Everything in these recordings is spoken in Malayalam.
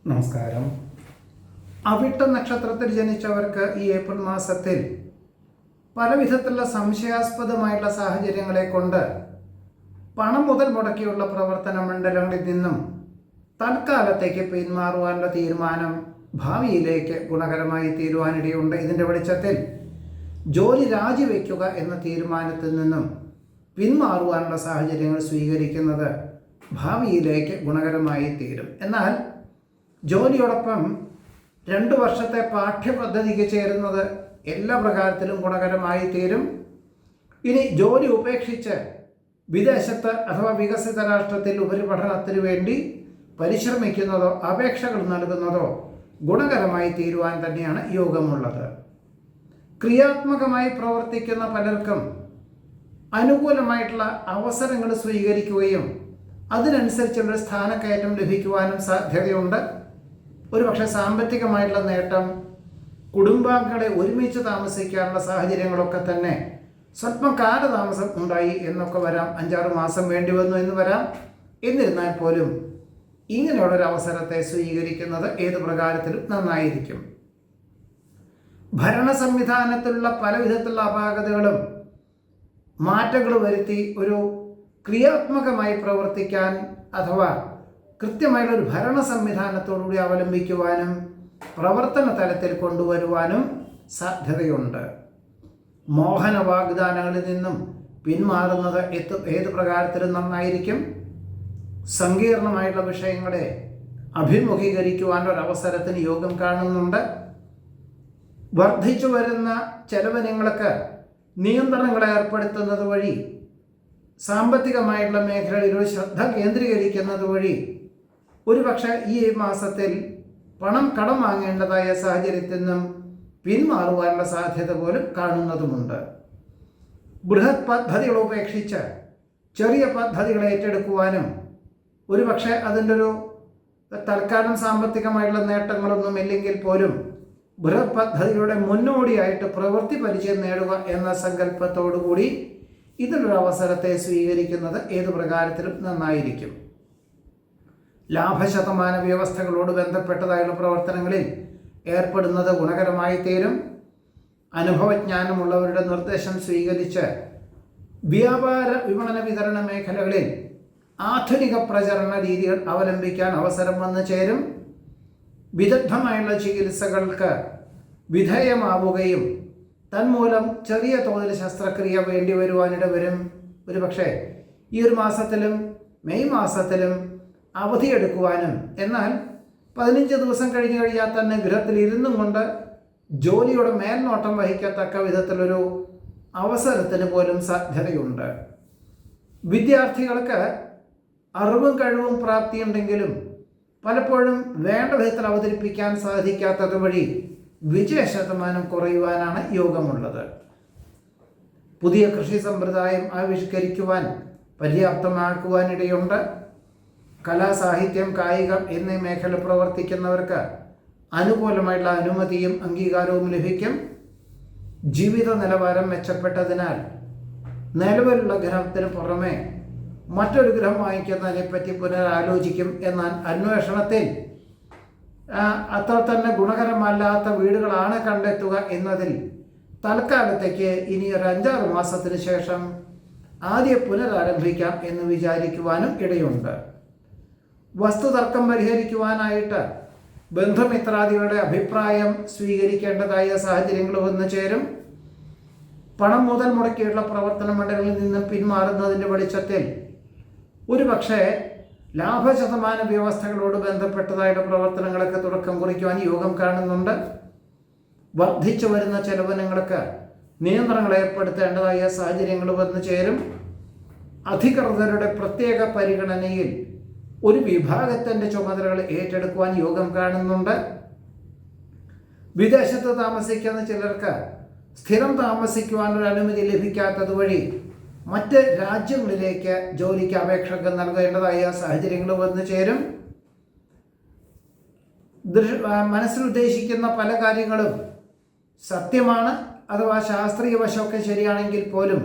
നമസ്കാരം. അവിട്ട നക്ഷത്രത്തിൽ ജനിച്ചവർക്ക് ഈ ഏപ്രിൽ മാസത്തിൽ പല വിധത്തിലുള്ള സംശയാസ്പദമായിട്ടുള്ള സാഹചര്യങ്ങളെ കൊണ്ട് പണം മുതൽ മുടക്കിയുള്ള പ്രവർത്തന മണ്ഡലങ്ങളിൽ നിന്നും തൽക്കാലത്തേക്ക് പിന്മാറുവാനുള്ള തീരുമാനം ഭാവിയിലേക്ക് ഗുണകരമായി തീരുവാനിടയുണ്ട്. ഇതിൻ്റെ വെളിച്ചത്തിൽ ജോലി രാജിവെക്കുക എന്ന തീരുമാനത്തിൽ നിന്നും പിന്മാറുവാനുള്ള സാഹചര്യങ്ങൾ സ്വീകരിക്കുന്നത് ഭാവിയിലേക്ക് ഗുണകരമായി തീരും. എന്നാൽ ജോലിയോടൊപ്പം 2 വർഷത്തെ പാഠ്യപദ്ധതിക്ക് ചേരുന്നത് എല്ലാ പ്രകാരത്തിലും ഗുണകരമായി തീരും. ഇനി ജോലി ഉപേക്ഷിച്ച് വിദേശത്ത് അഥവാ വികസിത രാഷ്ട്രത്തിൽ ഉപരിപഠനത്തിന് വേണ്ടി പരിശ്രമിക്കുന്നതോ അപേക്ഷകൾ നൽകുന്നതോ ഗുണകരമായി തീരുവാൻ തന്നെയാണ് യോഗമുള്ളത്. ക്രിയാത്മകമായി പ്രവർത്തിക്കുന്ന പലർക്കും അനുകൂലമായിട്ടുള്ള അവസരങ്ങൾ സ്വീകരിക്കുകയും അതിനനുസരിച്ചുള്ള സ്ഥാനക്കയറ്റം ലഭിക്കുവാനും സാധ്യതയുണ്ട്. ഒരുപക്ഷെ സാമ്പത്തികമായിട്ടുള്ള നേട്ടം, കുടുംബാംഗങ്ങളെ ഒരുമിച്ച് താമസിക്കാനുള്ള സാഹചര്യങ്ങളൊക്കെ തന്നെ സ്വല്പം കാലതാമസം ഉണ്ടായി എന്നൊക്കെ വരാം. 5-6 മാസം വേണ്ടി വന്നു എന്ന് വരാം. എന്നിരുന്നാൽ പോലും ഇങ്ങനെയുള്ളൊരു അവസരത്തെ സ്വീകരിക്കുന്നത് ഏത് പ്രകാരത്തിലും നന്നായിരിക്കും. ഭരണ സംവിധാനത്തിലുള്ള പല വിധത്തിലുള്ള അപാകതകളും മാറ്റങ്ങൾ വരുത്തി ഒരു ക്രിയാത്മകമായി പ്രവർത്തിക്കാൻ അഥവാ കൃത്യമായുള്ളൊരു ഭരണ സംവിധാനത്തോടുകൂടി അവലംബിക്കുവാനും പ്രവർത്തന തലത്തിൽ കൊണ്ടുവരുവാനും സാധ്യതയുണ്ട്. മോഹന വാഗ്ദാനങ്ങളിൽ നിന്നും പിന്മാറുന്നത് ഏത് പ്രകാരത്തിലും നന്നായിരിക്കും. സങ്കീർണമായിട്ടുള്ള വിഷയങ്ങളെ അഭിമുഖീകരിക്കുവാനൊരവസരത്തിന് യോഗം കാണുന്നുണ്ട്. വർദ്ധിച്ചു വരുന്ന ചെലവിനങ്ങൾക്ക് നിയന്ത്രണങ്ങൾ ഏർപ്പെടുത്തുന്നത് വഴി, സാമ്പത്തികമായിട്ടുള്ള മേഖലയിൽ ഒരു ശ്രദ്ധ കേന്ദ്രീകരിക്കുന്നത് വഴി ഒരുപക്ഷെ ഈ മാസത്തിൽ പണം കടം വാങ്ങേണ്ടതായ സാഹചര്യത്തിൽ നിന്നും പിന്മാറുവാനുള്ള സാധ്യത പോലും കാണുന്നതുമുണ്ട്. ബൃഹത് പദ്ധതികൾ ഉപേക്ഷിച്ച് ചെറിയ പദ്ധതികൾ ഏറ്റെടുക്കുവാനും ഒരുപക്ഷെ അതിൻ്റെ ഒരു തൽക്കാലം സാമ്പത്തികമായിട്ടുള്ള നേട്ടങ്ങളൊന്നും ഇല്ലെങ്കിൽ പോലും ബൃഹത് പദ്ധതികളുടെ മുന്നോടിയായിട്ട് പ്രവൃത്തി പരിചയം നേടുക എന്ന സങ്കല്പത്തോടു കൂടി ഇതിലൊരു അവസരത്തെ സ്വീകരിക്കുന്നത് ഏതു പ്രകാരത്തിലും നന്നായിരിക്കും. ലാഭശതമാന വ്യവസ്ഥകളോട് ബന്ധപ്പെട്ടതായുള്ള പ്രവർത്തനങ്ങളിൽ ഏർപ്പെടുന്നത് ഗുണകരമായി തീരും. അനുഭവജ്ഞാനമുള്ളവരുടെ നിർദ്ദേശം സ്വീകരിച്ച് വ്യാപാര വിപണന വിതരണ മേഖലകളിൽ ആധുനിക പ്രചരണ രീതികൾ അവലംബിക്കാൻ അവസരം വന്നു ചേരും. വിദഗ്ധമായുള്ള ചികിത്സകൾക്ക് വിധേയമാവുകയും തന്മൂലം ചെറിയ തോതിൽ ശസ്ത്രക്രിയ വേണ്ടി വരുവാനിട വരും. ഒരുപക്ഷെ ഈ ഒരു മാസത്തിലും മെയ് മാസത്തിലും അവധിയെടുക്കുവാനും എന്നാൽ 15 ദിവസം കഴിഞ്ഞ് കഴിയാൽ തന്നെ ഗൃഹത്തിൽ ഇരുന്നും കൊണ്ട് ജോലിയുടെ മേൽനോട്ടം വഹിക്കത്തക്ക വിധത്തിലൊരു അവസരത്തിന് പോലും സാധ്യതയുണ്ട്. വിദ്യാർത്ഥികൾക്ക് അറിവും കഴിവും പ്രാപ്തിയുണ്ടെങ്കിലും പലപ്പോഴും വേണ്ട വിധത്തിൽ അവതരിപ്പിക്കാൻ സാധിക്കാത്തത് വഴി വിജയശതമാനം കുറയുവാനാണ് യോഗമുള്ളത്. പുതിയ കൃഷി സമ്പ്രദായം ആവിഷ്കരിക്കുവാൻ പര്യാപ്തമാക്കുവാനിടയുണ്ട്. കലാ, സാഹിത്യം, കായികം എന്നീ മേഖല പ്രവർത്തിക്കുന്നവർക്ക് അനുകൂലമായിട്ടുള്ള അനുമതിയും അംഗീകാരവും ലഭിക്കും. ജീവിത നിലവാരം മെച്ചപ്പെട്ടതിനാൽ നിലവിലുള്ള ഗ്രഹത്തിന് പുറമെ മറ്റൊരു ഗ്രഹം വാങ്ങിക്കുന്നതിനെപ്പറ്റി പുനരാലോചിക്കും. എന്നാൽ അന്വേഷണത്തിൽ അത്ര തന്നെ ഗുണകരമല്ലാത്ത വീടുകളാണ് കണ്ടെത്തുക എന്നതിൽ തൽക്കാലത്തേക്ക് ഇനി ഒരു 5-6 മാസത്തിന് ശേഷം ആദ്യം പുനരാരംഭിക്കാം എന്ന് വിചാരിക്കുവാനും ഇടയുണ്ട്. വസ്തുതർക്കം പരിഹരിക്കുവാനായിട്ട് ബന്ധുമിത്രാദികളുടെ അഭിപ്രായം സ്വീകരിക്കേണ്ടതായ സാഹചര്യങ്ങൾ വന്നു ചേരും. പണം മുതൽ മുടക്കിയുള്ള പ്രവർത്തന മണ്ഡലങ്ങളിൽ നിന്നും പിന്മാറുന്നതിൻ്റെ വെളിച്ചത്തിൽ ഒരുപക്ഷെ ലാഭശതമാന വ്യവസ്ഥകളോട് ബന്ധപ്പെട്ടതായുള്ള പ്രവർത്തനങ്ങളൊക്കെ തുടക്കം കുറിക്കുവാൻ യോഗം കാണുന്നുണ്ട്. വർദ്ധിച്ചു വരുന്ന ചെലവിനങ്ങൾക്ക് നിയന്ത്രണങ്ങൾ ഏർപ്പെടുത്തേണ്ടതായ സാഹചര്യങ്ങൾ വന്നു ചേരും. അധികൃതരുടെ പ്രത്യേക പരിഗണനയിൽ ഒരു വിഭാഗത്തിൻ്റെ ചുമതലകൾ ഏറ്റെടുക്കുവാൻ യോഗം കാണുന്നുണ്ട്. വിദേശത്ത് താമസിക്കുന്ന ചിലർക്ക് സ്ഥിരം താമസിക്കുവാനൊരു അനുമതി ലഭിക്കാത്തത് വഴി മറ്റ് രാജ്യങ്ങളിലേക്ക് ജോലിക്ക് അപേക്ഷകൾ നൽകേണ്ടതായ സാഹചര്യങ്ങൾ വന്നു ചേരും. മനസ്സിലുദ്ദേശിക്കുന്ന പല കാര്യങ്ങളും സത്യമാണ് അഥവാ ശാസ്ത്രീയ വശമൊക്കെ ശരിയാണെങ്കിൽ പോലും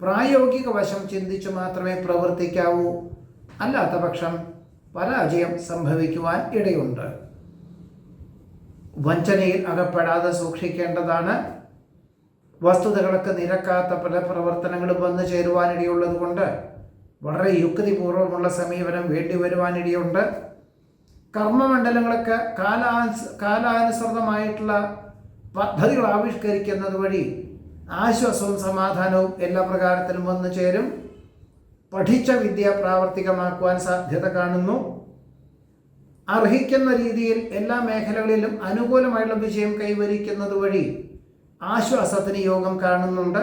പ്രായോഗിക വശം ചിന്തിച്ചു മാത്രമേ പ്രവർത്തിക്കാവൂ. അല്ലാത്ത പക്ഷം പരാജയം സംഭവിക്കുവാൻ ഇടയുണ്ട്. വഞ്ചനയിൽ അകപ്പെടാതെ സൂക്ഷിക്കേണ്ടതാണ്. വസ്തുതകൾക്ക് നിരക്കാത്ത പല പ്രവർത്തനങ്ങളും വന്നു ചേരുവാനിടയുള്ളത് കൊണ്ട് വളരെ യുക്തിപൂർവമുള്ള സമീപനം വേണ്ടി വരുവാനിടയുണ്ട്. കർമ്മമണ്ഡലങ്ങൾക്ക് കാലാനുസൃതമായിട്ടുള്ള പദ്ധതികൾ ആവിഷ്കരിക്കുന്നത് വഴി ആശ്വാസവും സമാധാനവും എല്ലാ പ്രകാരത്തിലും വന്നു ചേരും. പഠിച്ച വിദ്യ പ്രാവർത്തികമാക്കുവാൻ സാധ്യത കാണുന്നു. അർഹിക്കുന്ന രീതിയിൽ എല്ലാ മേഖലകളിലും അനുകൂലമായുള്ള വിജയം കൈവരിക്കുന്നത് വഴി ആശ്വാസത്തിന് യോഗം കാണുന്നുണ്ട്.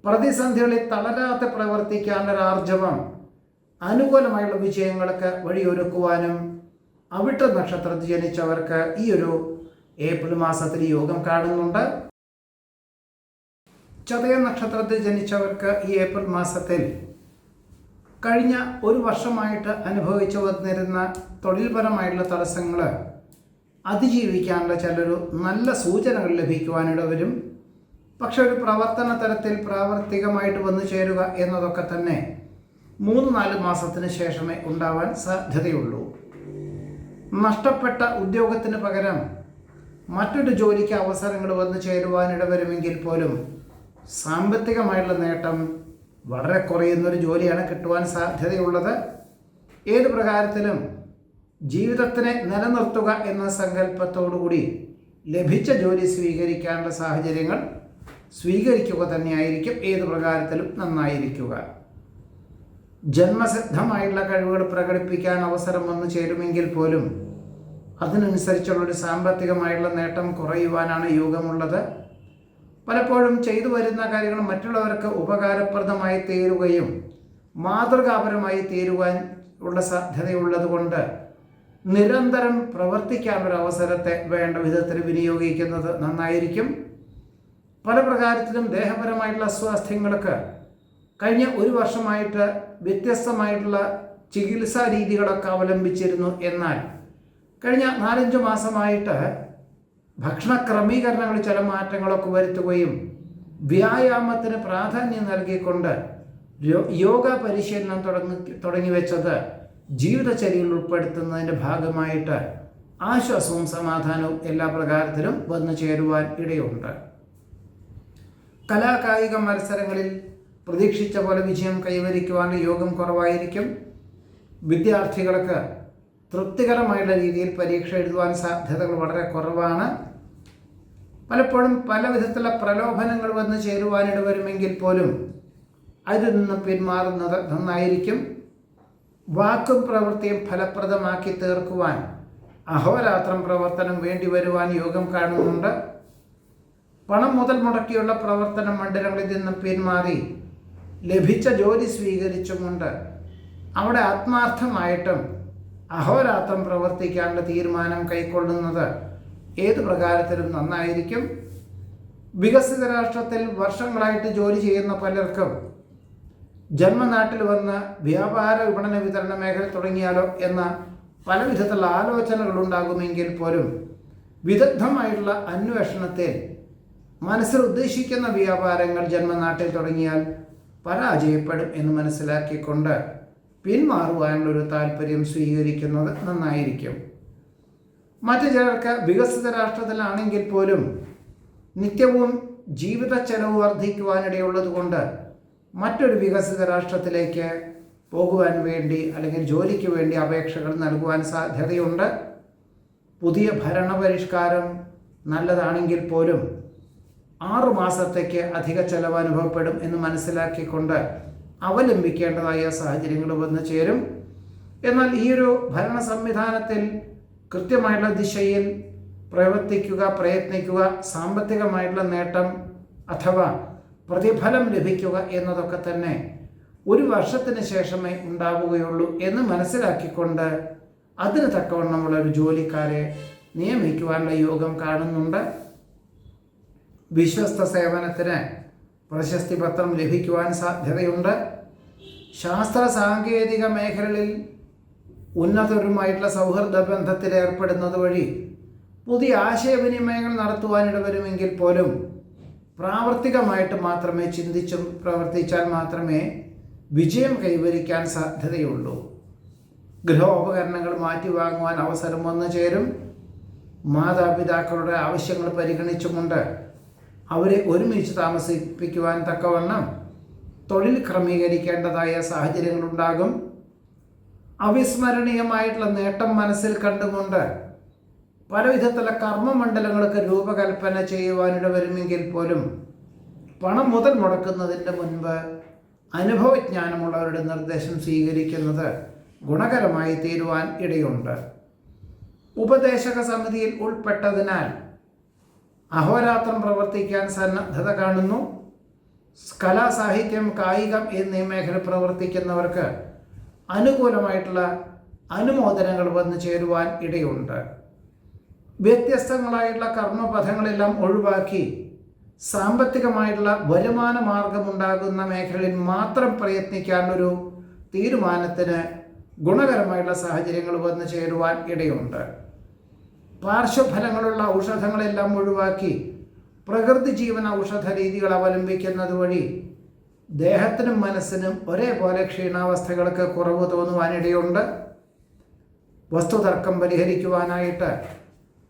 പ്രതിസന്ധികളിൽ തളരാതെ പ്രവർത്തിക്കാനൊരാർജവം അനുകൂലമായുള്ള വിജയങ്ങൾക്ക് വഴിയൊരുക്കുവാനും അവിട്ട നക്ഷത്രത്തിൽ ജനിച്ചവർക്ക് ഈ ഒരു ഏപ്രിൽ മാസത്തിൽ യോഗം കാണുന്നുണ്ട്. ചതയ നക്ഷത്രത്തിൽ ജനിച്ചവർക്ക് ഈ ഏപ്രിൽ മാസത്തിൽ കഴിഞ്ഞ ഒരു വർഷമായിട്ട് അനുഭവിച്ചു വന്നിരുന്ന തൊഴിൽപരമായിട്ടുള്ള തടസ്സങ്ങൾ അതിജീവിക്കാനുള്ള ചിലൊരു നല്ല സൂചനകൾ ലഭിക്കുവാനിട വരും. പക്ഷെ ഒരു പ്രവർത്തന തലത്തിൽ പ്രാവർത്തികമായിട്ട് വന്നു ചേരുക എന്നതൊക്കെ തന്നെ 3-4 മാസത്തിന് ശേഷമേ ഉണ്ടാവാൻ സാധ്യതയുള്ളൂ. നഷ്ടപ്പെട്ട ഉദ്യോഗത്തിന് പകരം മറ്റൊരു ജോലിക്ക് അവസരങ്ങൾ വന്നു ചേരുവാനിട വരുമെങ്കിൽ പോലും സാമ്പത്തികമായുള്ള നേട്ടം വളരെ കുറയുന്നൊരു ജോലിയാണ് കിട്ടുവാൻ സാധ്യതയുള്ളത്. ഏത് പ്രകാരത്തിലും ജീവിതത്തിനെ നിലനിർത്തുക എന്ന സങ്കല്പത്തോടുകൂടി ലഭിച്ച ജോലി സ്വീകരിക്കാനുള്ള സാഹചര്യങ്ങൾ സ്വീകരിക്കുക തന്നെയായിരിക്കും ഏത് പ്രകാരത്തിലും നന്നായിരിക്കുക. ജന്മസിദ്ധമായിട്ടുള്ള കഴിവുകൾ പ്രകടിപ്പിക്കാൻ അവസരം വന്നു ചേരുമെങ്കിൽ പോലും അതിനനുസരിച്ചുള്ളൊരു സാമ്പത്തികമായിട്ടുള്ള നേട്ടം കുറയുവാനാണ് യോഗമുള്ളത്. പലപ്പോഴും ചെയ്തു വരുന്ന കാര്യങ്ങൾ മറ്റുള്ളവർക്ക് ഉപകാരപ്രദമായി തീരുകയും മാതൃകാപരമായി തീരുവാൻ ഉള്ള സാധ്യതയുള്ളത് കൊണ്ട് നിരന്തരം പ്രവർത്തിക്കാനൊരവസരത്തെ വേണ്ട വിധത്തിൽ വിനിയോഗിക്കുന്നത് നന്നായിരിക്കും. പല പ്രകാരത്തിലും ദേഹപരമായിട്ടുള്ള അസ്വാസ്ഥ്യങ്ങൾക്ക് കഴിഞ്ഞ ഒരു വർഷമായിട്ട് വ്യത്യസ്തമായിട്ടുള്ള ചികിത്സാ രീതികളൊക്കെ അവലംബിച്ചിരുന്നു. എന്നാൽ കഴിഞ്ഞ 4-5 മാസമായിട്ട് ഭക്ഷണ ക്രമീകരണങ്ങളിൽ ചില മാറ്റങ്ങളൊക്കെ വരുത്തുകയും വ്യായാമത്തിന് പ്രാധാന്യം നൽകിക്കൊണ്ട് യോഗ പരിശീലനം തുടങ്ങി വെച്ചത് ജീവിതചര്യയിൽ ഉൾപ്പെടുത്തുന്നതിൻ്റെ ഭാഗമായിട്ട് ആശ്വാസവും സമാധാനവും എല്ലാ പ്രകാരത്തിലും വന്നു ചേരുവാൻ ഇടയുണ്ട്. കലാകായിക മത്സരങ്ങളിൽ പ്രതീക്ഷിച്ച പോലെ വിജയം കൈവരിക്കുവാൻ യോഗം കുറവായിരിക്കും. വിദ്യാർത്ഥികൾക്ക് തൃപ്തികരമായുള്ള രീതിയിൽ പരീക്ഷ എഴുതുവാൻ സാധ്യതകൾ വളരെ കുറവാണ്. പലപ്പോഴും പല വിധത്തിലുള്ള പ്രലോഭനങ്ങൾ വന്ന് ചേരുവാനിട വരുമെങ്കിൽ പോലും അതിൽ നിന്ന് പിന്മാറുന്നത് നന്നായിരിക്കും. വാക്കും പ്രവൃത്തിയും ഫലപ്രദമാക്കി തീർക്കുവാൻ അഹോരാത്രം പ്രവർത്തനം വേണ്ടി വരുവാൻ യോഗം കാണുന്നുണ്ട്. പണം മുതൽ മുടക്കിയുള്ള പ്രവർത്തന മണ്ഡലങ്ങളിൽ നിന്നും പിന്മാറി ലഭിച്ച ജോലി സ്വീകരിച്ചുകൊണ്ട് അവിടെ ആത്മാർത്ഥമായിട്ടും അഹോരാത്രം പ്രവർത്തിക്കാനുള്ള തീരുമാനം കൈക്കൊള്ളുന്നത് ഏത് പ്രകാരത്തിലും നന്നായിരിക്കും. വികസിത രാഷ്ട്രത്തിൽ വർഷങ്ങളായിട്ട് ജോലി ചെയ്യുന്ന പലർക്കും ജന്മനാട്ടിൽ വന്ന് വ്യാപാര വിപണന വിതരണ മേഖല തുടങ്ങിയാലോ എന്ന പല വിധത്തിലുള്ള ആലോചനകൾ ഉണ്ടാകുമെങ്കിൽ പോലും വിദഗ്ധമായിട്ടുള്ള അന്വേഷണത്തിൽ മനസ്സിൽ ഉദ്ദേശിക്കുന്ന വ്യാപാരങ്ങൾ ജന്മനാട്ടിൽ തുടങ്ങിയാൽ പരാജയപ്പെടും എന്ന് മനസ്സിലാക്കിക്കൊണ്ട് പിന്മാറുവാനുള്ളൊരു താല്പര്യം സ്വീകരിക്കുന്നത് നന്നായിരിക്കും. മറ്റു ചിലർക്ക് വികസിത രാഷ്ട്രത്തിലാണെങ്കിൽ പോലും നിത്യവും ജീവിത ചെലവ് വർദ്ധിക്കുവാനിടയുള്ളത് കൊണ്ട് മറ്റൊരു വികസിത രാഷ്ട്രത്തിലേക്ക് പോകുവാൻ വേണ്ടി അല്ലെങ്കിൽ ജോലിക്ക് വേണ്ടി അപേക്ഷകൾ നൽകുവാൻ സാധ്യതയുണ്ട്. പുതിയ ഭരണപരിഷ്കാരം നല്ലതാണെങ്കിൽ പോലും 6 മാസത്തേക്ക് അധിക ചെലവ് അനുഭവപ്പെടും എന്ന് മനസ്സിലാക്കിക്കൊണ്ട് അവലംബിക്കേണ്ടതായ സാഹചര്യങ്ങൾ വന്നു ചേരും. എന്നാൽ ഈ ഒരു ഭരണ സംവിധാനത്തിൽ കൃത്യമായിട്ടുള്ള ദിശയിൽ പ്രയത്നിക്കുക, സാമ്പത്തികമായിട്ടുള്ള നേട്ടം അഥവാ പ്രതിഫലം ലഭിക്കുക എന്നതൊക്കെ തന്നെ 1 വർഷത്തിന് ശേഷമേ ഉണ്ടാവുകയുള്ളൂ എന്ന് മനസ്സിലാക്കിക്കൊണ്ട് അതിന് തക്കവണ്ണമുള്ള ഒരു ജോലിക്കാരെ നിയമിക്കുവാനുള്ള യോഗം കാണുന്നുണ്ട്. വിശ്വസ്ത സേവനത്തിന് പ്രശസ്തി പത്രം ലഭിക്കുവാൻ സാധ്യതയുണ്ട്. ശാസ്ത്ര സാങ്കേതിക മേഖലകളിൽ ഉന്നതരുമായിട്ടുള്ള സൗഹൃദ ബന്ധത്തിൽ ഏർപ്പെടുന്നത് വഴി പുതിയ ആശയവിനിമയങ്ങൾ നടത്തുവാനിട വരുമെങ്കിൽ പോലും പ്രാവർത്തികമായിട്ട് മാത്രമേ ചിന്തിച്ചും പ്രവർത്തിച്ചാൽ മാത്രമേ വിജയം കൈവരിക്കാൻ സാധ്യതയുള്ളൂ. ഗൃഹോപകരണങ്ങൾ മാറ്റി വാങ്ങുവാൻ അവസരം വന്നു ചേരും. മാതാപിതാക്കളുടെ ആവശ്യങ്ങൾ പരിഗണിച്ചുകൊണ്ട് അവരെ ഒരുമിച്ച് താമസിപ്പിക്കുവാൻ തക്കവണ്ണം തൊഴിൽ ക്രമീകരിക്കേണ്ടതായ സാഹചര്യങ്ങളുണ്ടാകും. അവിസ്മരണീയമായിട്ടുള്ള നേട്ടം മനസ്സിൽ കണ്ടുകൊണ്ട് പലവിധത്തിലുള്ള കർമ്മമണ്ഡലങ്ങൾക്ക് രൂപകൽപ്പന ചെയ്യുവാനിട വരുമെങ്കിൽ പോലും പണം മുതൽ മുടക്കുന്നതിൻ്റെ മുൻപ് അനുഭവജ്ഞാനമുള്ളവരുടെ നിർദ്ദേശം സ്വീകരിക്കുന്നത് ഗുണകരമായി തീരുവാൻ ഇടയുണ്ട്. ഉപദേശക സമിതിയിൽ ഉൾപ്പെട്ടതിനാൽ അഹോരാത്രം പ്രവർത്തിക്കാൻ സന്നദ്ധത കാണുന്നു. കലാ, സാഹിത്യം, കായികം എന്നീ മേഖല പ്രവർത്തിക്കുന്നവർക്ക് അനുകൂലമായിട്ടുള്ള അനുമോദനങ്ങൾ വന്നു ചേരുവാൻ ഇടയുണ്ട്. വ്യത്യസ്തങ്ങളായിട്ടുള്ള കർമ്മപഥങ്ങളെല്ലാം ഒഴിവാക്കി സാമ്പത്തികമായിട്ടുള്ള വരുമാന മാർഗമുണ്ടാകുന്ന മേഖലയിൽ മാത്രം പ്രയത്നിക്കാനൊരു തീരുമാനത്തിന് ഗുണകരമായിട്ടുള്ള സാഹചര്യങ്ങൾ വന്നു ചേരുവാൻ ഇടയുണ്ട്. പാർശ്വഫലങ്ങളുള്ള ഔഷധങ്ങളെല്ലാം ഒഴിവാക്കി പ്രകൃതി ജീവന ഔഷധ രീതികൾ അവലംബിക്കുന്നത് വഴി ദേഹത്തിനും മനസ്സിനും ഒരേപോലെ ക്ഷീണാവസ്ഥകൾക്ക് കുറവ് തോന്നുവാനിടയുണ്ട്. വസ്തുതർക്കം പരിഹരിക്കുവാനായിട്ട്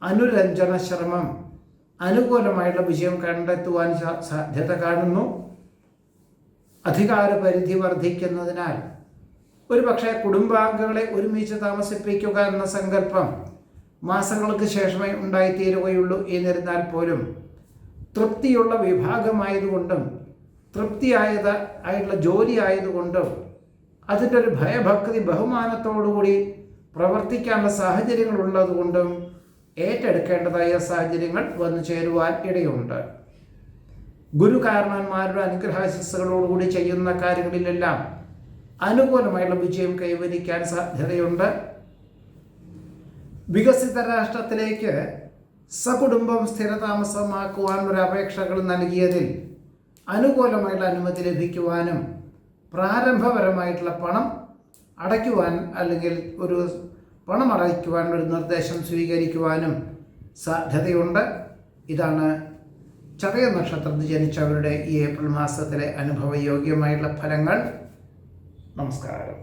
അനുരഞ്ജന ശ്രമം അനുകൂലമായിട്ടുള്ള വിജയം കണ്ടെത്തുവാൻ സാധ്യത കാണുന്നു. അധികാര പരിധി വർദ്ധിക്കുന്നതിനാൽ ഒരുപക്ഷെ കുടുംബാംഗങ്ങളെ ഒരുമിച്ച് താമസിപ്പിക്കുക എന്ന സങ്കല്പം മാസങ്ങൾക്ക് ശേഷമേ ഉണ്ടായിത്തീരുകയുള്ളൂ. എന്നിരുന്നാൽ പോലും തൃപ്തിയുള്ള വിഭാഗമായതുകൊണ്ടും ആയിട്ടുള്ള ജോലി ആയതുകൊണ്ടും അതിൻ്റെ ഒരു ഭയഭക്തി ബഹുമാനത്തോടുകൂടി പ്രവർത്തിക്കാനുള്ള സാഹചര്യങ്ങൾ ഉള്ളതുകൊണ്ടും ഏറ്റെടുക്കേണ്ടതായ സാഹചര്യങ്ങൾ വന്നു ചേരുവാൻ ഇടയുണ്ട്. ഗുരുകാരണന്മാരുടെ അനുഗ്രഹാശിസ്സുകളോടുകൂടി ചെയ്യുന്ന കാര്യങ്ങളിലെല്ലാം അനുകൂലമായുള്ള വിജയം കൈവരിക്കാൻ സാധ്യതയുണ്ട്. വികസിത രാഷ്ട്രത്തിലേക്ക് സകുടുംബം സ്ഥിരതാമസമാക്കുവാൻ ഒരു അപേക്ഷകൾ നൽകിയതിൽ അനുകൂലമായിട്ടുള്ള അനുമതി ലഭിക്കുവാനും പ്രാരംഭപരമായിട്ടുള്ള പണം അടയ്ക്കുവാൻ അല്ലെങ്കിൽ ഒരു പണം അടയ്ക്കുവാൻ ഒരു നിർദ്ദേശം സ്വീകരിക്കുവാനും സാധ്യതയുണ്ട്. ഇതാണ് ചതയ നക്ഷത്രത്തിൽ ജനിച്ചവരുടെ ഈ ഏപ്രിൽ മാസത്തിലെ അനുഭവയോഗ്യമായിട്ടുള്ള ഫലങ്ങൾ. നമസ്കാരം.